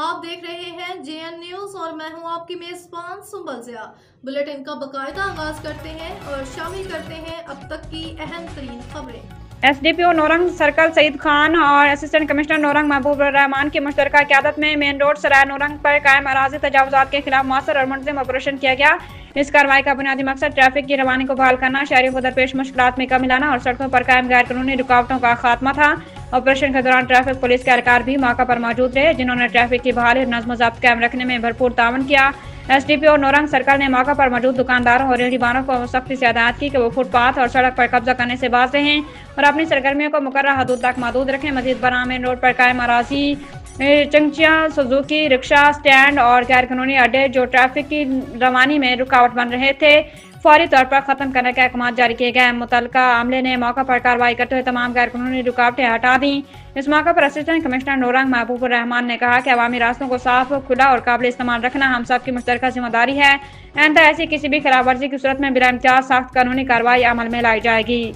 آپ دیکھ رہے ہیں JN نیوز اور میں ہوں آپ کی میزبان سنبل ضیاء۔ بلیٹن کا باقاعدہ آغاز کرتے ہیں اور شامل کرتے ہیں اب تک کی اہم ترین خبریں۔ SDPO نورنگ سرکل سعید خان اور اسسٹنٹ کمشنر نورنگ محبوب الرحمان کی مشترکہ قیادت میں مین روڈ سرائے نورنگ پر قائم اراضی تجاوزات کے خلاف مؤثر اور منظم آپریشن کیا گیا۔ اس کارروائی کا بنیادی مقصد ٹریفک کی روانی کو بحال کرنا، شہریوں کو درپیش مشکلات میں کمی لانا اور سڑکوں پر قائم غیر قانونی رکاوٹوں کا خاتمہ تھا۔ آپریشن کے دوران ٹریفک پولیس کے اہلکار بھی موقع پر موجود رہے، جنہوں نے ٹریفک کی بحالی اور نظم و ضبط قائم رکھنے میں بھرپور تعاون کیا۔ SDPO نورنگ سرکل نے موقع پر موجود دکانداروں اور ریہڑی بانوں کو سختی سے ہدایت کی کہ وہ فٹ پاتھ اور سڑک پر قبضہ کرنے سے باز رہیں اور اپنی سرگرمیوں کو مقررہ حدود تک محدود رکھیں۔ مزید برآں مین روڈ پر قائم اراضی چنگچیا، سوزوکی رکشہ اسٹینڈ اور غیر قانونی اڈے جو ٹریفک کی روانی میں رکاوٹ بن رہے تھے، فوری طور پر ختم کرنے کے احکامات جاری کیے گئے۔ متعلقہ عملے نے موقع پر کارروائی کرتے ہوئے تمام غیر قانونی رکاوٹیں ہٹا دیں۔ اس موقع پر اسسٹنٹ کمشنر نورنگ محبوب الرحمان نے کہا کہ عوامی راستوں کو صاف، کھلا اور قابل استعمال رکھنا ہم سب کی مشترکہ ذمہ داری ہے۔ آئندہ ایسی کسی بھی خلاف ورزی کی صورت میں بلا امتیاز سخت قانونی کارروائی عمل میں لائی جائے گی۔